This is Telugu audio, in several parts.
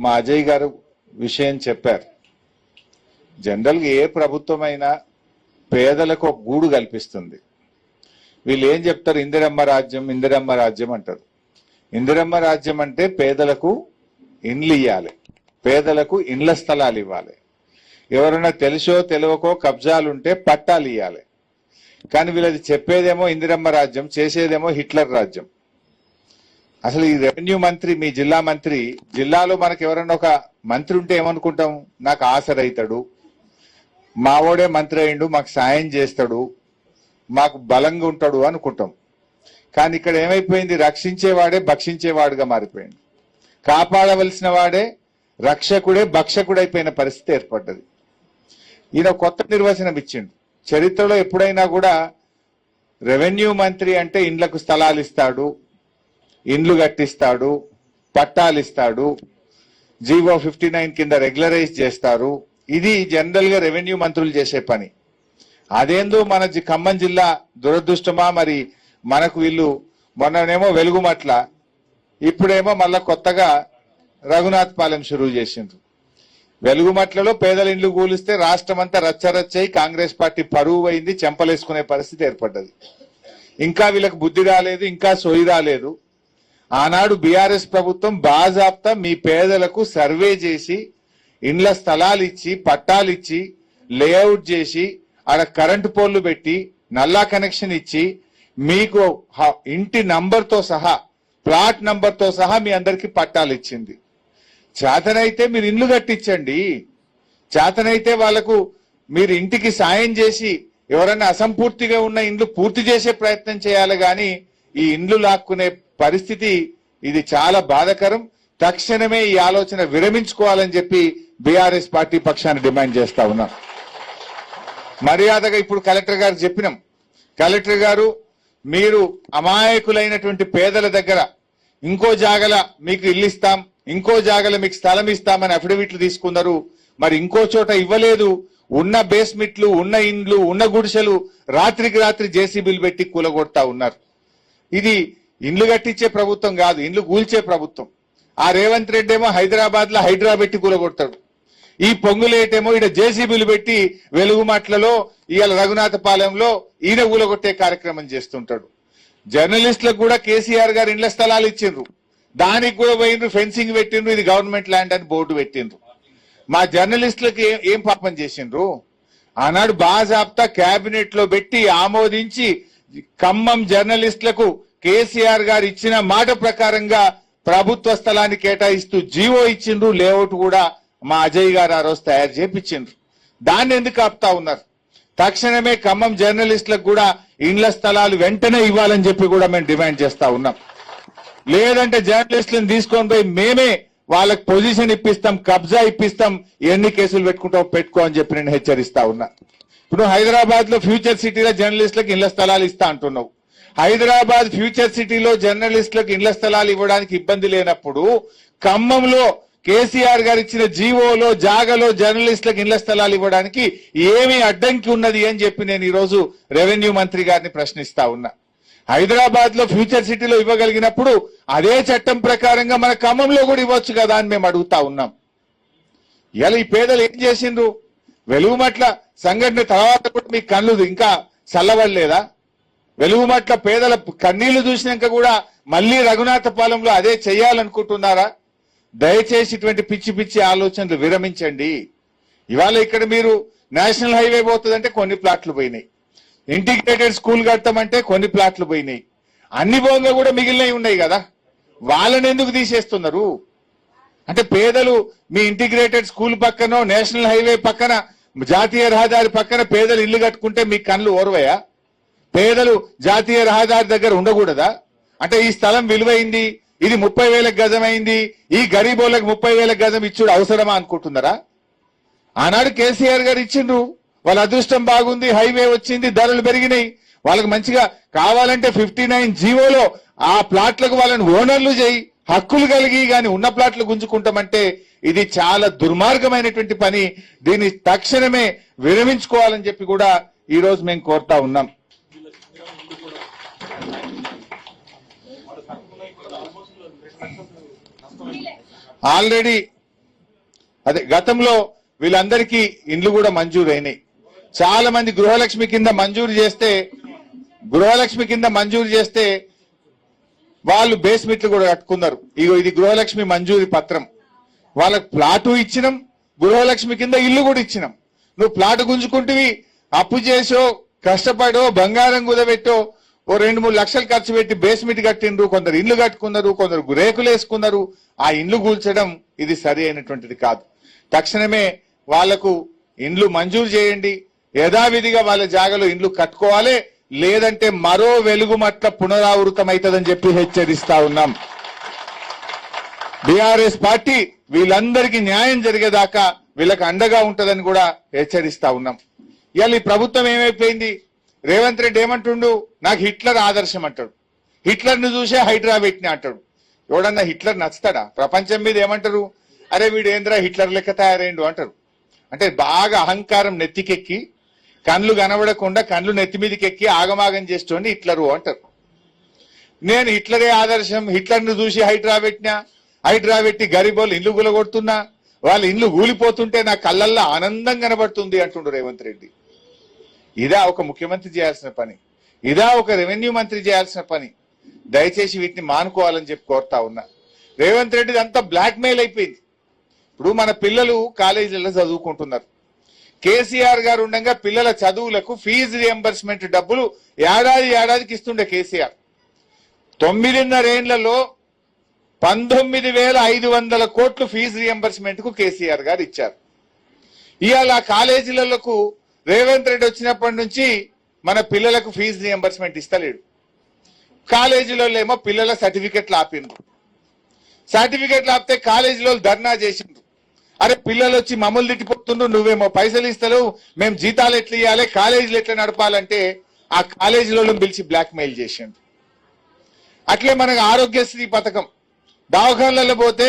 మా అజయ్ గారు విషయం చెప్పారు. జనరల్గా ఏ ప్రభుత్వమైనా పేదలకు ఒక గూడు కల్పిస్తుంది. వీళ్ళు ఏం చెప్తారు? ఇందిరమ్మ రాజ్యం, ఇందిరమ్మ రాజ్యం అంటారు. ఇందిరమ్మ రాజ్యం అంటే పేదలకు ఇండ్లు ఇవ్వాలి, పేదలకు ఇండ్ల స్థలాలు ఇవ్వాలి. ఎవరైనా తెలుసో తెలియకో కబ్జాలుంటే పట్టాలు ఇవ్వాలి. కానీ వీళ్ళది చెప్పేదేమో ఇందిరమ్మ రాజ్యం, చేసేదేమో హిట్లర్ రాజ్యం. అసలు ఈ రెవెన్యూ మంత్రి, మీ జిల్లా మంత్రి, జిల్లాలో మనకు ఎవరైనా ఒక మంత్రి ఉంటే ఏమనుకుంటాం? నాకు ఆసరైతాడు, మావోడే మంత్రి అయిండు, మాకు సాయం చేస్తాడు, మాకు బలంగా ఉంటాడు అనుకుంటాం. కానీ ఇక్కడ ఏమైపోయింది? రక్షించేవాడే భక్షించేవాడుగా మారిపోయింది. కాపాడవలసిన వాడే రక్షకుడే భక్షకుడైపోయిన పరిస్థితి ఏర్పడ్డది. ఈయన కొత్త నిర్వచనం ఇచ్చిండు. చరిత్రలో ఎప్పుడైనా కూడా రెవెన్యూ మంత్రి అంటే ఇండ్లకు స్థలాలు ఇస్తాడు, ఇండ్లు కట్టిస్తాడు, పట్టాలు ఇస్తాడు, జీవో 59 కింద రెగ్యులరైజ్ చేస్తారు. ఇది జనరల్ గా రెవెన్యూ మంత్రులు చేసే పని. అదేందో మన ఖమ్మం జిల్లా దురదృష్టమా మరి, మనకు వీళ్ళు మొన్ననేమో వెలుగుమట్ల, ఇప్పుడేమో మళ్ళా కొత్తగా రఘునాథ్ పాలెం షురూ చేసిండ్రు. వెలుగుమట్లలో పేదల ఇండ్లు కూలిస్తే రాష్ట్రం అంతా రచ్చరచ్చై కాంగ్రెస్ పార్టీ పరువు అయింది, చెంపలేసుకునే పరిస్థితి ఏర్పడ్డది. ఇంకా వీళ్ళకి బుద్ధి రాలేదు, ఇంకా సొయి రాలేదు. ఆనాడు బీఆర్ఎస్ ప్రభుత్వం బాజాప్తా మీ పేదలకు సర్వే చేసి ఇండ్ల స్థలాలు ఇచ్చి పట్టాలు ఇచ్చి లేఅవుట్ చేసి ఆడ కరెంటు పోల్లు పెట్టి నల్లా కనెక్షన్ ఇచ్చి మీకు ఇంటి నంబర్తో సహా ప్లాట్ నంబర్తో సహా మీ అందరికి పట్టాలు ఇచ్చింది. చేతనైతే మీరు ఇండ్లు కట్టించండి, చేతనైతే వాళ్లకు మీరు ఇంటికి సాయం చేసి ఎవరైనా అసంపూర్తిగా ఉన్న ఇండ్లు పూర్తి చేసే ప్రయత్నం చేయాలి. కానీ ఈ ఇండ్లు లాక్కునే పరిస్థితి ఇది చాలా బాధాకరం. తక్షణమే ఈ ఆలోచన విరమించుకోవాలని చెప్పి బీఆర్ఎస్ పార్టీ పక్షాన్ని డిమాండ్ చేస్తా ఉన్నాం. మర్యాదగా ఇప్పుడు కలెక్టర్ గారు చెప్పినాం, కలెక్టర్ గారు మీరు అమాయకులైనటువంటి పేదల దగ్గర ఇంకో జాగల మీకు ఇల్లు ఇస్తాం, ఇంకో జాగల మీకు స్థలం ఇస్తామని అఫిడవిట్లు తీసుకున్నారు. మరి ఇంకో చోట ఇవ్వలేదు. ఉన్న బేస్మెంట్లు, ఉన్న ఇండ్లు, ఉన్న గుడిసెలు రాత్రికి రాత్రి జేసీబీలు పెట్టి కూలగొడతా ఉన్నారు. ఇది ఇండ్లు కట్టించే ప్రభుత్వం కాదు, ఇండ్లు కూల్చే ప్రభుత్వం. ఆ రేవంత్ రెడ్డి ఏమో హైదరాబాద్ లో హైడ్రా పెట్టి కూలగొడతాడు. ఈ పొంగులేటేమో ఈయన జేసీబీలు పెట్టి వెలుగుమట్లలో ఇవాళ రఘునాథపాలెంలో ఈయన కూలగొట్టే కార్యక్రమం చేస్తుంటాడు. జర్నలిస్టులకు కూడా కేసీఆర్ గారు ఇండ్ల స్థలాలు ఇచ్చిండ్రు, దానికి కూడా పోయిండ్రు, ఫెన్సింగ్ పెట్టిండ్రు, ఇది గవర్నమెంట్ ల్యాండ్ అని బోర్డు పెట్టిండ్రు. మా జర్నలిస్టులకు ఏం పాపం చేసిండ్రు? ఆనాడు బాజాప్తా కేబినెట్ లో పెట్టి ఆమోదించి ఖమ్మం జర్నలిస్టులకు కేసీఆర్ గారు ఇచ్చిన మాట ప్రకారంగా ప్రభుత్వ స్థలాన్ని కేటాయిస్తూ జీవో ఇచ్చిండ్రు. లేఅవుట్ కూడా మా అజయ్ గారు ఆ రోజు తయారు చేపించిండ్రు. దాన్ని ఎందుకు ఆపుతా ఉన్నారు? తక్షణమే ఖమ్మం జర్నలిస్టులకు కూడా ఇండ్ల స్థలాలు వెంటనే ఇవ్వాలని చెప్పి కూడా మేము డిమాండ్ చేస్తా ఉన్నాం. లేదంటే జర్నలిస్టులను తీసుకొని పోయి మేమే వాళ్ళకి పొజిషన్ ఇప్పిస్తాం, కబ్జా ఇప్పిస్తాం, ఎన్ని కేసులు పెట్టుకుంటావు పెట్టుకో అని చెప్పి నేను హెచ్చరిస్తా ఉన్నా. ఇప్పుడు హైదరాబాద్ లో ఫ్యూచర్ సిటీలో జర్నలిస్టులకు ఇండ్ల స్థలాలు ఇస్తా అంటున్నావు. హైదరాబాద్ ఫ్యూచర్ సిటీలో జర్నలిస్టులకు ఇండ్ల స్థలాలు ఇవ్వడానికి ఇబ్బంది లేనప్పుడు ఖమ్మంలో కేసీఆర్ గారు ఇచ్చిన జీవోలో జాగలో జర్నలిస్టులకు ఇండ్ల స్థలాలు ఇవ్వడానికి ఏమి అడ్డంకి ఉన్నది అని చెప్పి నేను ఈరోజు రెవెన్యూ మంత్రి గారిని ప్రశ్నిస్తా ఉన్నా. హైదరాబాద్ లో ఫ్యూచర్ సిటీలో ఇవ్వగలిగినప్పుడు అదే చట్టం ప్రకారంగా మన ఖమ్మంలో కూడా ఇవ్వచ్చు కదా అని మేము అడుగుతా ఉన్నాం. ఇలా ఈ పేదలు ఏం చేసిండ్రు? వెలుగుమట్ల సంఘటన తర్వాత కూడా మీ కళ్ళు ఇంకా చల్లవడలేదా? వెలుగుమట్ల పేదల కన్నీళ్లు చూసినాక కూడా మళ్లీ రఘునాథపాలెంలో అదే చెయ్యాలనుకుంటున్నారా? దయచేసి ఇటువంటి పిచ్చి పిచ్చి ఆలోచనలు విరమించండి. ఇవాళ ఇక్కడ మీరు నేషనల్ హైవే పోతుందంటే కొన్ని ప్లాట్లు పోయినాయి, ఇంటిగ్రేటెడ్ స్కూల్ కడతామంటే కొన్ని ప్లాట్లు పోయినాయి, అన్ని భోంగా కూడా మిగిలినవి ఉన్నాయి కదా, వాళ్ళని ఎందుకు తీసేస్తున్నారు? అంటే పేదలు మీ ఇంటిగ్రేటెడ్ స్కూల్ పక్కనో నేషనల్ హైవే పక్కన జాతీయ రహదారి పక్కన పేదలు ఇల్లు కట్టుకుంటే మీ కళ్ళు ఓర్వయా? పేదలు జాతీయ రహదారి దగ్గర ఉండకూడదా? అంటే ఈ స్థలం విలువైంది, ఇది 30,000 గజం అయింది, ఈ గరీబోళ్ళకి 30,000 గజం ఇచ్చుడు అవసరమా అనుకుంటున్నారా? ఆనాడు కేసీఆర్ గారు ఇచ్చిండ్రు, వాళ్ళ అదృష్టం బాగుంది, హైవే వచ్చింది, ధరలు పెరిగినాయి, వాళ్ళకి మంచిగా కావాలంటే 59 జీవోలో ఆ ప్లాట్లకు వాళ్ళని ఓనర్లు చేయి, హక్కులు కలిగి కానీ ఉన్న ప్లాట్లు గుంజుకుంటామంటే ఇది చాలా దుర్మార్గమైనటువంటి పని. దీన్ని తక్షణమే విరమించుకోవాలని చెప్పి కూడా ఈ రోజు మేము కోరుతా ఉన్నాం. ఆల్రెడీ అదే గతంలో వీళ్ళందరికీ ఇండ్లు కూడా మంజూరు అయినాయి. చాలా మంది గృహలక్ష్మి కింద మంజూరు చేస్తే వాళ్ళు బేస్మెంట్లు కూడా కట్టుకున్నారు. ఇగో ఇది గృహలక్ష్మి మంజూరి పత్రం. వాళ్ళకి ప్లాటు ఇచ్చినాం, గృహలక్ష్మి కింద ఇల్లు కూడా ఇచ్చినాం. నువ్వు ప్లాటు గుంజుకుంటువి, అప్పు చేసో కష్టపడో బంగారం కుదబెట్టో ఓ 2-3 లక్షలు ఖర్చు పెట్టి బేస్మెంట్ కట్టిండ్రు, కొందరు ఇండ్లు కట్టుకున్నారు, కొందరు రేకులు వేసుకున్నారు. ఆ ఇండ్లు కూల్చడం ఇది సరి అయినటువంటిది కాదు. తక్షణమే వాళ్లకు ఇండ్లు మంజూరు చేయండి, యథావిధిగా వాళ్ళ జాగాలో ఇండ్లు కట్టుకోవాలి, లేదంటే మరో వెలుగుమట్ల పునరావృతం అవుతుందని చెప్పి హెచ్చరిస్తా ఉన్నాం. బీఆర్ఎస్ పార్టీ వీళ్ళందరికీ న్యాయం జరిగేదాకా వీళ్ళకి అండగా ఉంటదని కూడా హెచ్చరిస్తా ఉన్నాం. ఇవాళ ఈ ప్రభుత్వం ఏమైపోయింది? రేవంత్ రెడ్డి ఏమంటుండు? నాకు హిట్లర్ ఆదర్శం అంటాడు. హిట్లర్ ను చూసే హైడ్రా పెట్టిన అంటాడు. ఎవడన్నా హిట్లర్ నచ్చుతాడా? ప్రపంచం మీద ఏమంటారు? అరే వీడు ఏంద్రా హిట్లర్ లెక్క తయారైండు అంటారు. అంటే బాగా అహంకారం నెత్తికెక్కి కళ్ళు కనబడకుండా కళ్ళు నెత్తి మీదకి ఎక్కి ఆగమాగం చేస్తోండి హిట్లరు అంటారు. నేను హిట్లరే ఆదర్శం, హిట్లర్ ను చూసి హైడ్రా పెట్టి గరీబోళ్ళు ఇల్లు గులగొడుతున్నా, వాళ్ళ ఇల్లు కూలిపోతుంటే నా కళ్ళల్లో ఆనందం కనబడుతుంది అంటుండు రేవంత్ రెడ్డి. ఇదా ఒక ముఖ్యమంత్రి చేయాల్సిన పని? ఇదా ఒక రెవెన్యూ మంత్రి చేయాల్సిన పని? దయచేసి వీటిని మానుకోవాలని చెప్పి కోరుతా ఉన్నా. రేవంత్ రెడ్డి అంతా బ్లాక్ మెయిల్ అయిపోయింది. ఇప్పుడు మన పిల్లలు కాలేజీలలో చదువుకుంటున్నారు. కేసీఆర్ గారు ఉండగా పిల్లల చదువులకు ఫీజు రియంబర్స్మెంట్ డబ్బులు ఏడాదికి ఇస్తుండే కేసీఆర్. 9.5 ఏళ్లలో 19,500 కోట్లు ఫీజు రియంబర్స్మెంట్ కు కేసీఆర్ గారు ఇచ్చారు. ఇవాళ కాలేజీలకు రేవంత్ రెడ్డి వచ్చినప్పటి నుంచి మన పిల్లలకు ఫీజు రియంబర్స్మెంట్ ఇస్తలేడు. కాలేజీలలో ఏమో పిల్లల సర్టిఫికెట్లు ఆపిండ్రు. సర్టిఫికెట్లు ఆపితే కాలేజీలో ధర్నా చేసిండ్రు. అరే పిల్లలు వచ్చి మమ్మల్ని తిట్టిపోతుండ్రు, నువ్వేమో పైసలు ఇస్తలేవు, మేము జీతాలు ఎట్లా ఇవ్వాలి, కాలేజీలు ఎట్లా నడపాలంటే ఆ కాలేజీలో పిలిచి బ్లాక్ మెయిల్ చేసిండ్రు. అట్లే మనకు ఆరోగ్యశ్రీ పథకం దవాఖానలలో పోతే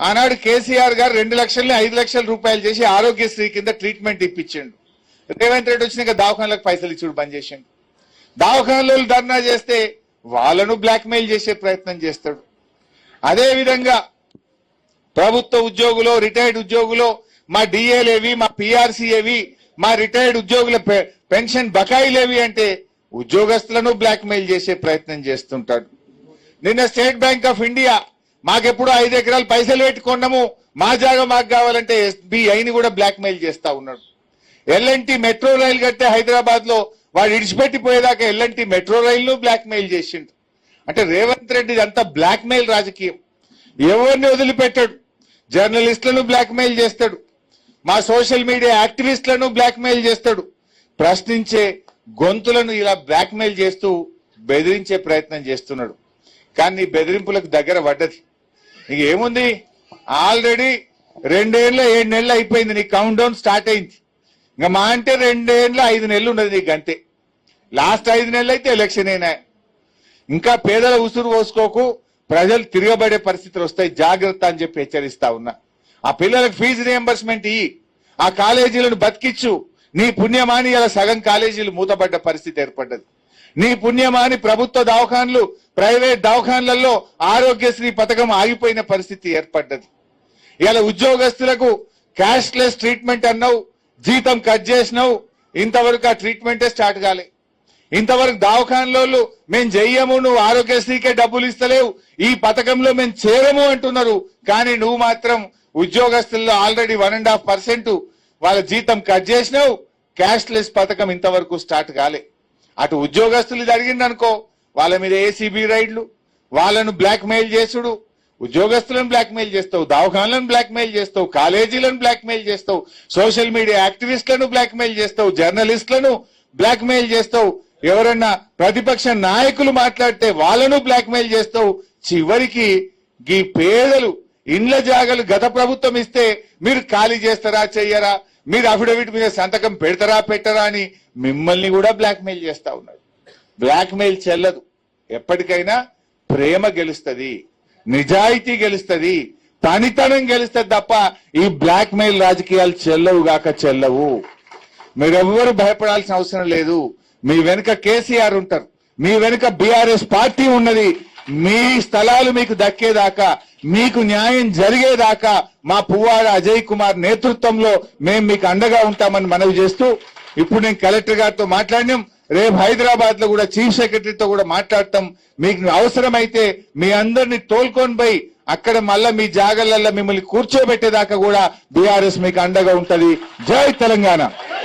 ఆనాడు కేసీఆర్ గారు 2 లక్షల్ని 5 లక్షల రూపాయలు చేసి ఆరోగ్యశ్రీ కింద ట్రీట్మెంట్ ఇప్పించిండు. రేవంత్ రెడ్డి వచ్చినాక దవాఖానలకు పైసలు ఇచ్చుడు బంద్ చేసిండు. దవాఖానలో ధర్నా చేస్తే వాళ్ళను బ్లాక్ మెయిల్ చేసే ప్రయత్నం చేస్తాడు. అదే విధంగా ప్రభుత్వ ఉద్యోగులు, రిటైర్డ్ ఉద్యోగులు, మా డిఏలేవి, మా పిఆర్సీఏవి, మా రిటైర్డ్ ఉద్యోగుల పెన్షన్ బకాయిలేవి అంటే ఉద్యోగస్తులను బ్లాక్ మెయిల్ చేసే ప్రయత్నం చేస్తుంటాడు. నిన్న స్టేట్ బ్యాంక్ ఆఫ్ ఇండియా మాకెప్పుడు 5 ఎకరాలు పైసలు పెట్టుకున్నాము, మా జాగా మాకు కావాలంటే ఎస్బీఐని కూడా బ్లాక్ మెయిల్ చేస్తా ఉన్నాడు. ఎల్ఎన్టీ మెట్రో రైలు కట్టే హైదరాబాద్ లో వాడు ఇడిచిపెట్టిపోయేదాకా ఎల్ఎన్టీ మెట్రో రైలును బ్లాక్ మెయిల్ చేసిండు. అంటే రేవంత్ రెడ్డి అంతా బ్లాక్ మెయిల్ రాజకీయం. ఎవరిని వదిలిపెట్టాడు. జర్నలిస్టులను బ్లాక్ మెయిల్ చేస్తాడు, మా సోషల్ మీడియా యాక్టివిస్టులను బ్లాక్ మెయిల్ చేస్తాడు. ప్రశ్నించే గొంతులను ఇలా బ్లాక్ మెయిల్ చేస్తూ బెదిరించే ప్రయత్నం చేస్తున్నాడు. కానీ బెదిరింపులకు దగ్గర పడ్డది. నీకు ఏముంది? ఆల్రెడీ 2 ఏళ్ళు 7 నెలలు అయిపోయింది, నీ కౌంట్ డౌన్ స్టార్ట్ అయింది. ఇంకా మా అంటే 2 ఏళ్ళు 5 నెలలు ఉన్నది నీకు అంతే. లాస్ట్ 5 నెలలు అయితే ఎలక్షన్ అయినా. ఇంకా పేదల ఉసురు పోసుకోకు, ప్రజలు తిరగబడే పరిస్థితులు వస్తాయి, జాగ్రత్త అని చెప్పి హెచ్చరిస్తా ఉన్నా. ఆ పిల్లలకు ఫీజు రియంబర్స్మెంట్ ఇయ్యి, ఆ కాలేజీలను బతికిచ్చు. నీ పుణ్యమాని ఇలా సగం కాలేజీలు మూతపడ్డ పరిస్థితి ఏర్పడ్డది. నీ పుణ్యమాని ప్రభుత్వ దవాఖాన్లు, ప్రైవేట్ దవాఖాన్లలో ఆరోగ్యశ్రీ పథకం ఆగిపోయిన పరిస్థితి ఏర్పడ్డది. ఇలా ఉద్యోగస్తులకు క్యాష్లెస్ ట్రీట్మెంట్ అన్నావు, జీతం కట్ చేసినావు, ఇంతవరకు ఆ ట్రీట్మెంటే స్టార్ట్ కాలే. ఇంతవరకు దవాఖాన్లు మేము చెయ్యము, నువ్వు ఆరోగ్యశ్రీకే డబ్బులు ఇస్తలేవు, ఈ పథకంలో మేము చేరము అంటున్నారు. కానీ నువ్వు మాత్రం ఉద్యోగస్తుల్లో ఆల్రెడీ 1.5% వాళ్ళ జీతం కట్ చేసినావు. క్యాష్లెస్ పథకం ఇంతవరకు స్టార్ట్ కాలే. అటు ఉద్యోగస్తులు జరిగిందనుకో, వాళ్ళ మీద ఏసీబీ రైడ్లు, వాళ్ళను బ్లాక్ మెయిల్ చేసుడు, ఉద్యోగస్తులను బ్లాక్ మెయిల్ చేస్తావు, దవాఖాన్లను బ్లాక్ మెయిల్ చేస్తావు, కాలేజీలను బ్లాక్ మెయిల్ చేస్తావు, సోషల్ మీడియా యాక్టివిస్టులను బ్లాక్ మెయిల్ చేస్తావు, జర్నలిస్టులను బ్లాక్ మెయిల్ చేస్తావు, ఎవరన్నా ప్రతిపక్ష నాయకులు మాట్లాడితే వాళ్ళను బ్లాక్ మెయిల్ చేస్తావు. చివరికి ఈ పేదలు ఇండ్ల జాగలు గత ప్రభుత్వం ఇస్తే మీరు ఖాళీ చేస్తారా చెయ్యరా, మీరు అఫిడవిట్ మీద సంతకం పెడతారా పెట్టరా అని మిమ్మల్ని కూడా బ్లాక్ మెయిల్ చేస్తా ఉన్నారు. బ్లాక్ మెయిల్ చెల్లదు. ఎప్పటికైనా ప్రేమ గెలుస్తుంది, నిజాయితీ గెలుస్తుంది, పనితనం గెలుస్తుంది తప్ప ఈ బ్లాక్ మెయిల్ రాజకీయాలు చెల్లవు. మీరెవ్వరూ భయపడాల్సిన అవసరం లేదు. మీ వెనుక కేసీఆర్ ఉంటారు, మీ వెనుక బీఆర్ఎస్ పార్టీ ఉన్నది. మీ స్థలాలు మీకు దక్కేదాకా మీకు న్యాయం జరిగేదాకా మా పువ్వాడ అజయ్ కుమార్ నేతృత్వంలో మేము మీకు అండగా ఉంటామని మనవి చేస్తూ ఇప్పుడు నేను కలెక్టర్ గారితో మాట్లాడినాం. రేపు హైదరాబాద్ లో కూడా చీఫ్ సెక్రటరీతో కూడా మాట్లాడతాం. మీకు అవసరమైతే మీ అందరినీ తోల్కొని పోయి అక్కడ మళ్ళా మీ జాగలల్లో మిమ్మల్ని కూర్చోబెట్టేదాకా కూడా బీఆర్ఎస్ మీకు అండగా ఉంటది. జై తెలంగాణ.